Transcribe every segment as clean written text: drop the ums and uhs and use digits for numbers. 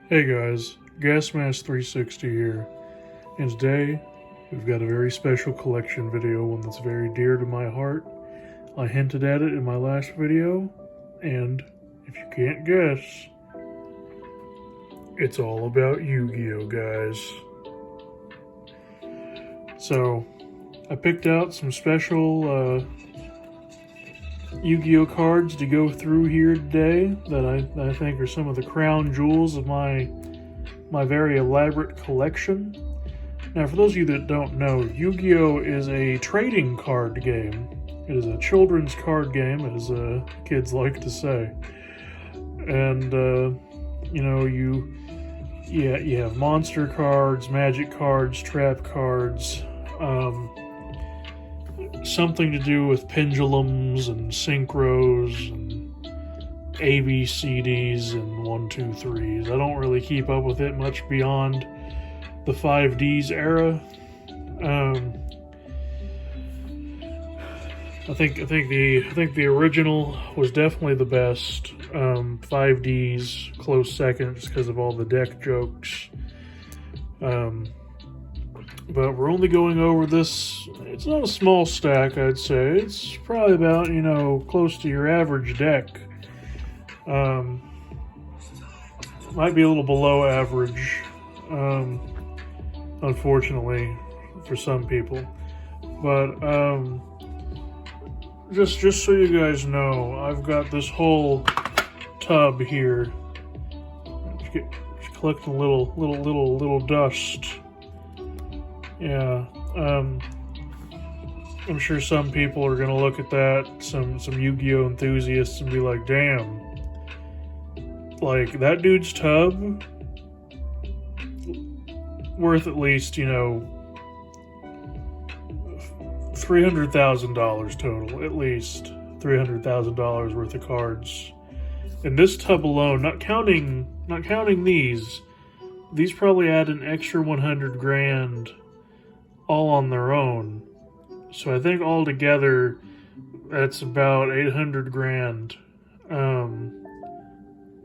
Hey guys, GasMask360 here, and today we've got a very special collection video, one that's very dear to my heart. I hinted at it in my last video, and if you can't guess, it's all about Yu-Gi-Oh, guys. So, I picked out some special Yu-Gi-Oh cards to go through here today that I think are some of the crown jewels of my very elaborate collection. Now, for those of you that don't know, Yu-Gi-Oh is a trading card game. It is a children's card game, as kids like to say. And you have monster cards, magic cards, trap cards. Something to do with pendulums and synchros and ABCDs and 1, 2, 3s. I don't really keep up with it much beyond the 5Ds era. I think the original was definitely the best. 5Ds close second just because of all the deck jokes. But we're only going over this. It's not a small stack, I'd say. It's probably about, close to your average deck. Might be a little below average, unfortunately, for some people. But just so you guys know, I've got this whole tub here. Just collecting a little dust. Yeah, I'm sure some people are going to look at that, some Yu-Gi-Oh enthusiasts, and be like, damn, like, that dude's tub, worth at least, $300,000 total, at least $300,000 worth of cards. And this tub alone, not counting these probably add an extra 100 grand all on their own. So I think altogether that's about 800 grand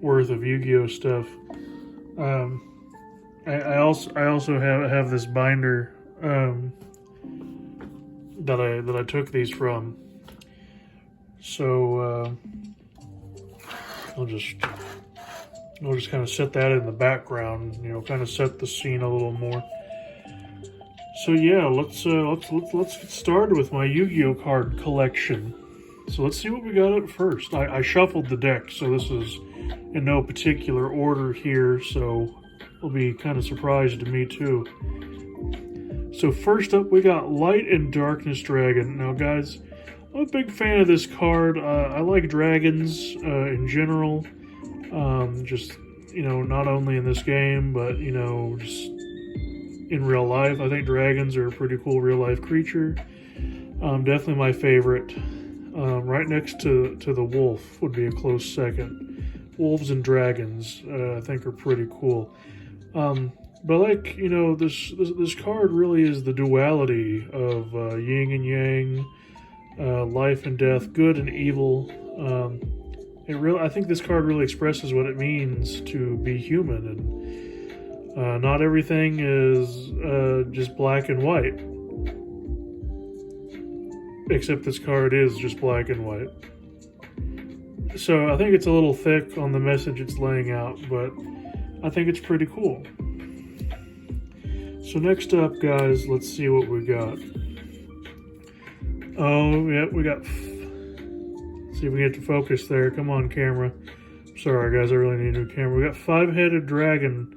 worth of Yu-Gi-Oh stuff. I also have this binder that I took these from. So I'll just kind of set that in the background, kind of set the scene a little more. So yeah, let's get started with my Yu-Gi-Oh card collection. So let's see what we got up first. I shuffled the deck, so this is in no particular order here, so it'll be kind of surprising to me too. So first up, we got Light and Darkness Dragon. Now guys, I'm a big fan of this card. I like dragons in general. Just, not only in this game, but, just in real life. I think dragons are a pretty cool real-life creature. Definitely my favorite. Right next to the wolf would be a close second. Wolves and dragons, I think, are pretty cool. But like, this card really is the duality of yin and yang, life and death, good and evil. I think this card really expresses what it means to be human, and not everything is just black and white. Except this card is just black and white. So I think it's a little thick on the message it's laying out, but I think it's pretty cool. So next up, guys, let's see what we got. Oh, yeah, we got... See if we get to focus there. Come on, camera. Sorry, guys, I really need a new camera. We got Five-Headed Dragon.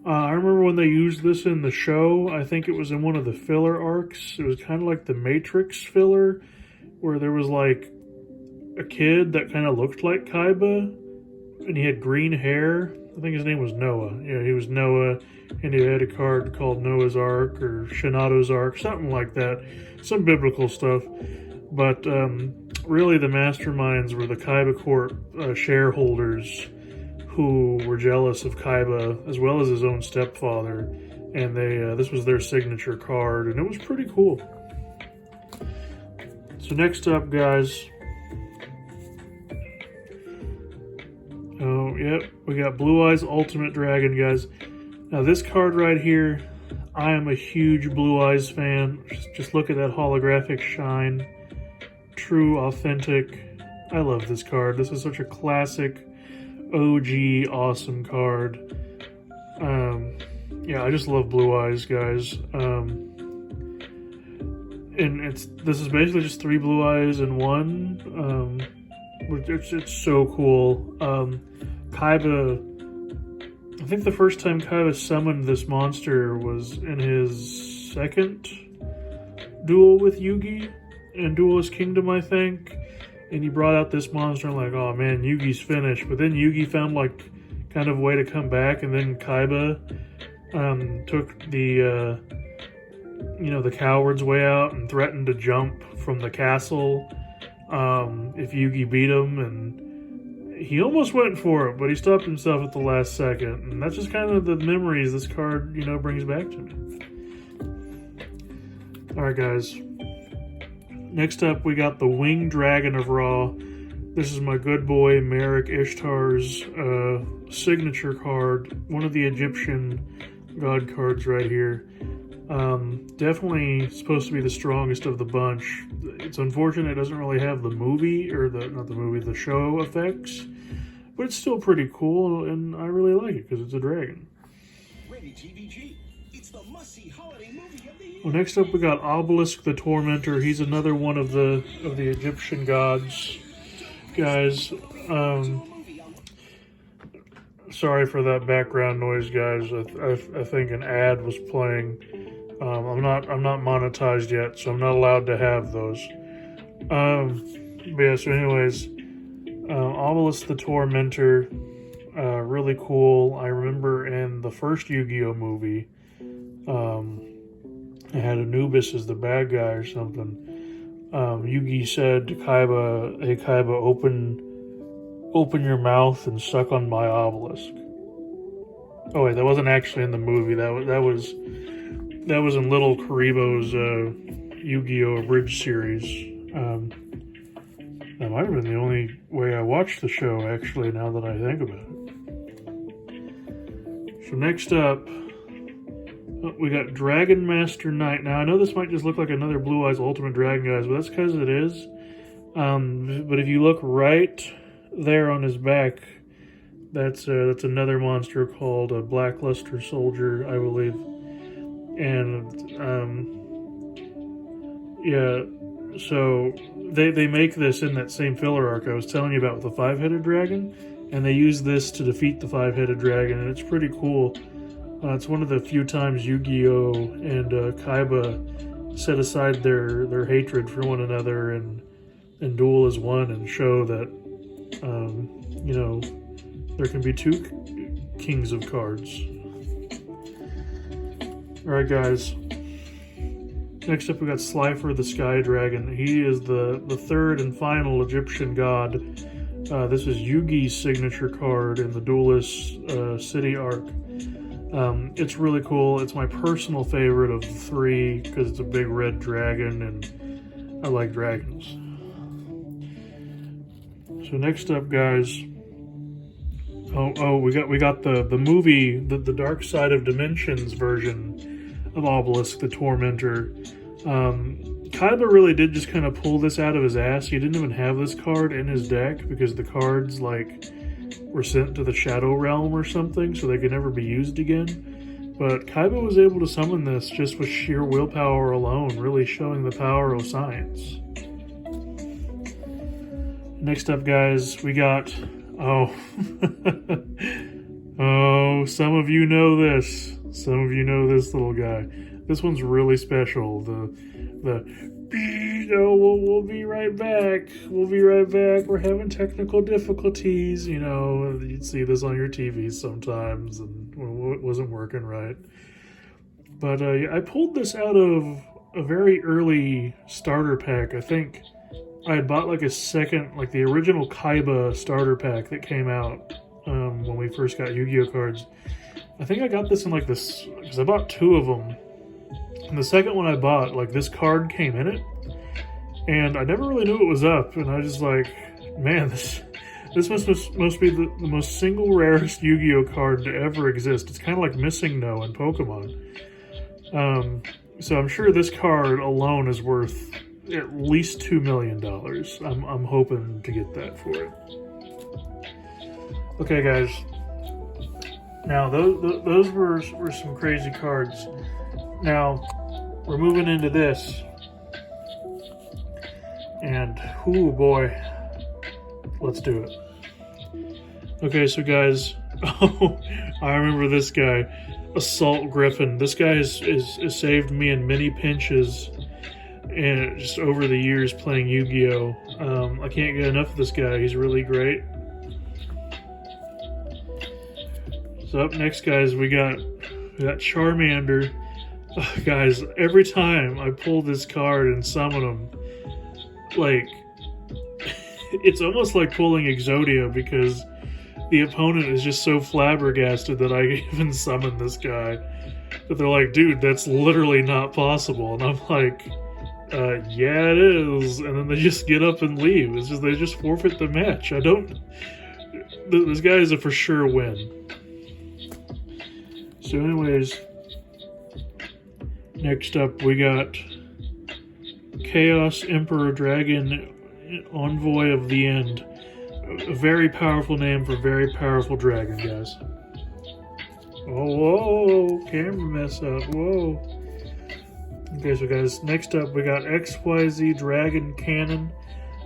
I remember when they used this in the show. I think it was in one of the filler arcs. It was kind of like the Matrix filler, where there was like a kid that kind of looked like Kaiba, and he had green hair. I think his name was Noah. Yeah, he was Noah, and he had a card called Noah's Ark or Shinato's Ark, something like that. Some biblical stuff. But really the masterminds were the Kaiba Corp shareholders, who were jealous of Kaiba as well as his own stepfather, and this was their signature card, and it was pretty cool. So next up, guys, yep, we got Blue Eyes Ultimate Dragon, guys. Now this card right here, I am a huge Blue Eyes fan. Just look at that holographic shine. True, authentic. I love this card. This is such a classic, OG, awesome card. Yeah, I just love Blue Eyes, guys. And this is basically just 3 Blue Eyes in one. It's so cool. Kaiba, I think the first time Kaiba summoned this monster was in his second duel with Yugi in Duelist Kingdom, I think. And he brought out this monster, and I'm like, oh man, Yugi's finished. But then Yugi found like kind of a way to come back, and then Kaiba took the the coward's way out and threatened to jump from the castle if Yugi beat him, and he almost went for it, but he stopped himself at the last second. And that's just kind of the memories this card, brings back to me. Alright guys, next up we got the Winged Dragon of Ra. This is my good boy Merrick Ishtar's signature card, one of the Egyptian god cards right here. Definitely supposed to be the strongest of the bunch. It's unfortunate it doesn't really have the movie, or the show effects, but it's still pretty cool, and I really like it because it's a dragon. Well, next up we got Obelisk the Tormentor. He's another one of the Egyptian gods, guys. Sorry for that background noise, guys. I think an ad was playing. I'm not monetized yet, so I'm not allowed to have those. But yeah, so anyways, Obelisk the Tormentor, really cool. I remember in the first Yu-Gi-Oh movie, it had Anubis as the bad guy or something. Yugi said to Kaiba, "Hey Kaiba, open your mouth and suck on my obelisk." Oh wait, that wasn't actually in the movie. That was in Little Karibo's Yu-Gi-Oh! Abridged series. That might have been the only way I watched the show, actually, now that I think about it. So next up, we got Dragon Master Knight. Now, I know this might just look like another Blue Eyes Ultimate Dragon, guys, but that's because it is. But if you look right there on his back, that's another monster called a Blackluster Soldier, I believe. And yeah, so they make this in that same filler arc I was telling you about with the 5-headed dragon, and they use this to defeat the 5-headed dragon, and it's pretty cool. It's one of the few times Yu-Gi-Oh! And Kaiba set aside their hatred for one another and duel as one, and show that there can be 2 kings of cards. Alright guys, next up we got Slifer the Sky Dragon. He is the third and final Egyptian god. This is Yugi's signature card in the Duelist City arc. It's really cool. It's my personal favorite of the 3 because it's a big red dragon and I like dragons. So next up guys, we got the movie, the Dark Side of Dimensions version of Obelisk the Tormentor. Kaiba really did just kind of pull this out of his ass. He didn't even have this card in his deck because the cards were sent to the Shadow Realm or something, so they could never be used again. But Kaiba was able to summon this just with sheer willpower alone, really showing the power of science. Next up, guys, we got oh, some of you know this. Some of you know this little guy. This one's really special. We'll be right back. We'll be right back. We're having technical difficulties. You'd see this on your TVs sometimes, and it wasn't working right. But I pulled this out of a very early starter pack. I think I had bought the original Kaiba starter pack that came out when we first got Yu-Gi-Oh cards. I think I got this in this, because I bought 2 of them. And the second one I bought, this card came in it. And I never really knew it was up. And I was just like, man, This must be the most single rarest Yu-Gi-Oh card to ever exist. It's kind of like Missing No in Pokemon. So I'm sure this card alone is worth at least $2 million. I'm hoping to get that for it. Okay, guys. Now those were some crazy cards. Now we're moving into this, and oh boy, let's do it. Okay, so guys, oh, I remember this guy, Assault Griffin. This guy has saved me in many pinches, and just over the years playing Yu-Gi-Oh. I can't get enough of this guy. He's really great. So up next, guys, we got Charmander. Guys, every time I pull this card and summon him, like, it's almost like pulling Exodia, because the opponent is just so flabbergasted that I even summoned this guy. But they're like, dude, that's literally not possible. And I'm like, yeah, it is. And then they just get up and leave. It's just, they just forfeit the match. This guy is a for sure win. So anyways, next up we got Chaos Emperor Dragon, Envoy of the End. A very powerful name for a very powerful dragon, guys. Oh, whoa, camera mess up, whoa. Okay, so guys, next up we got XYZ Dragon Cannon.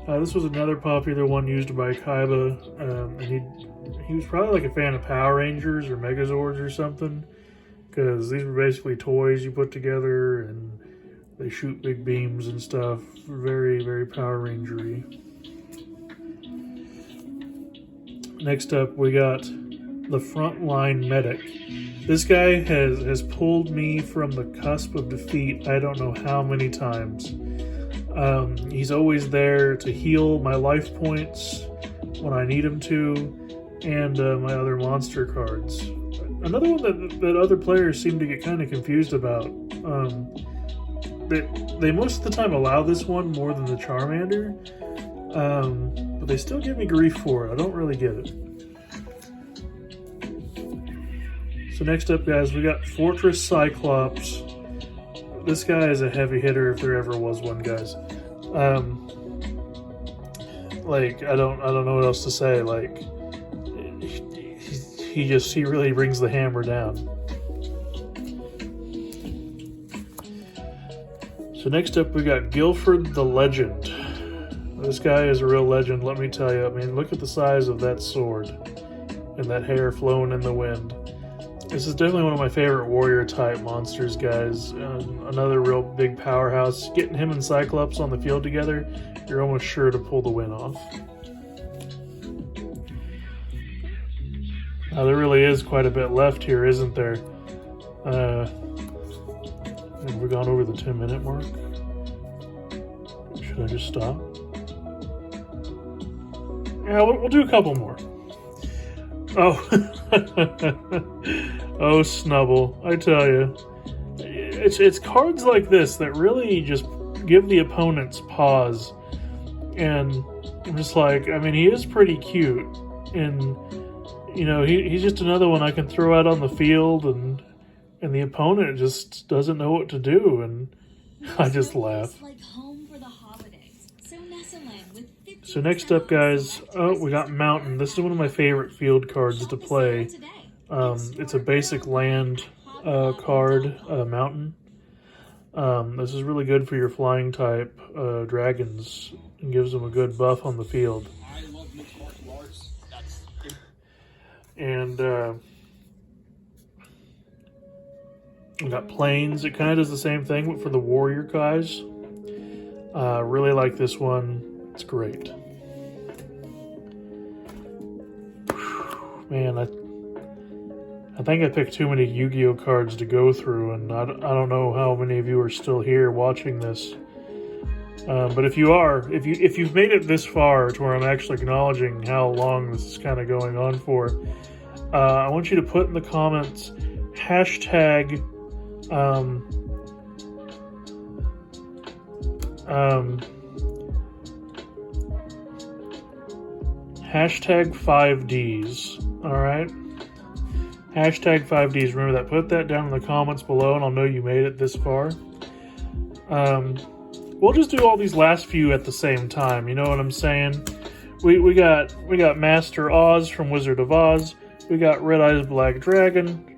This was another popular one used by Kaiba, and he was probably like a fan of Power Rangers or Megazords or something, because these were basically toys you put together and they shoot big beams and stuff. Very, very Power Ranger-y. Next up, we got the Frontline Medic. This guy has pulled me from the cusp of defeat I don't know how many times. He's always there to heal my life points when I need him to, and my other monster cards. Another one that other players seem to get kind of confused about. They most of the time allow this one more than the Charmander, but they still give me grief for it. I don't really get it. So next up, guys, we got Fortress Cyclops. This guy is a heavy hitter if there ever was one, guys. Like, I don't know what else to say. Like, he really brings the hammer down. So next up we got Gilford the Legend. This guy is a real legend, let me tell you. I mean, look at the size of that sword and that hair flowing in the wind. This is definitely one of my favorite warrior type monsters, guys. Another real big powerhouse. Getting him and Cyclops on the field together, you're almost sure to pull the win off. Now, there really is quite a bit left here, isn't there? Have we gone over the 10-minute mark? Should I just stop? Yeah, we'll do a couple more. Oh, oh, Snubble! I tell you, it's cards like this that really just give the opponents pause. And I'm just like, I mean, he is pretty cute, and you know, he's just another one I can throw out on the field, and the opponent just doesn't know what to do, and I just laugh. So next up, guys, we got Mountain. This is one of my favorite field cards to play. It's a basic land card, Mountain. This is really good for your flying type dragons and gives them a good buff on the field. And we got Plains. It kind of does the same thing, but for the warrior guys. Really like this one. It's great. Man, I think I picked too many Yu-Gi-Oh cards to go through, and I don't know how many of you are still here watching this. But if you are, if you've made it this far to where I'm actually acknowledging how long this is kind of going on for, I want you to put in the comments hashtag Hashtag 5Ds. Alright? Hashtag 5Ds. Remember that. Put that down in the comments below and I'll know you made it this far. We'll just do all these last few at the same time. You know what I'm saying? We got Master Oz from Wizard of Oz. We got Red Eyes Black Dragon.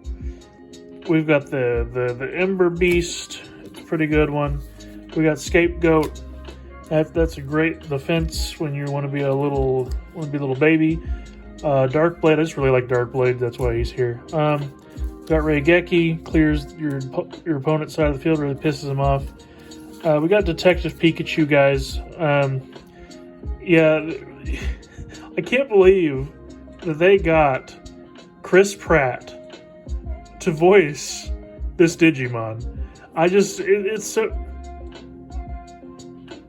We've got the Ember Beast. It's a pretty good one. We got Scapegoat. That's a great defense when you want to be a little baby. Darkblade. I just really like Darkblade. That's why he's here. Got Raigeki. Clears your opponent's side of the field. Really pisses him off. We got Detective Pikachu, guys. Yeah, I can't believe that they got Chris Pratt to voice this Digimon. It's so...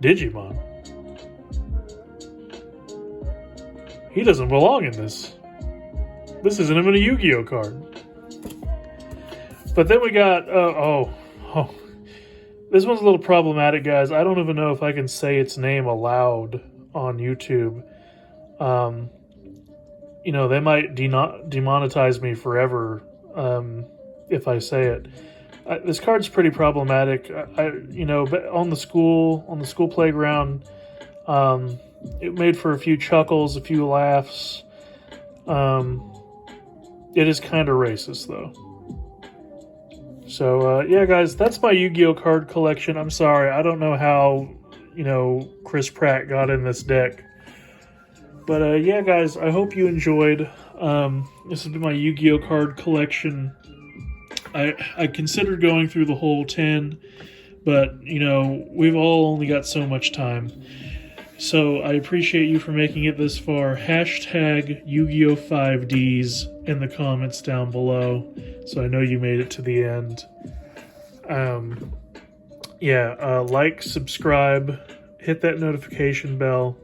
Digimon? He doesn't belong in this. This isn't even a Yu-Gi-Oh card. But then we got... This one's a little problematic, guys. I don't even know if I can say its name aloud on YouTube. You know, they might demonetize me forever if I say it. This card's pretty problematic. You know, on the school playground, it made for a few chuckles, a few laughs. It is kind of racist, though. So, yeah, guys, that's my Yu-Gi-Oh card collection. I'm sorry, I don't know how, you know, Chris Pratt got in this deck. But, yeah, guys, I hope you enjoyed. This has been my Yu-Gi-Oh card collection. I considered going through the whole 10, but, you know, we've all only got so much time. So I appreciate you for making it this far. Hashtag Yu-Gi-Oh 5Ds in the comments down below, so I know you made it to the end. Like, subscribe, hit that notification bell.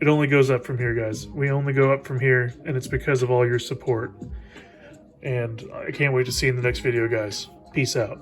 It only goes up from here, guys. We only go up from here, and it's because of all your support. And I can't wait to see you in the next video, guys. Peace out.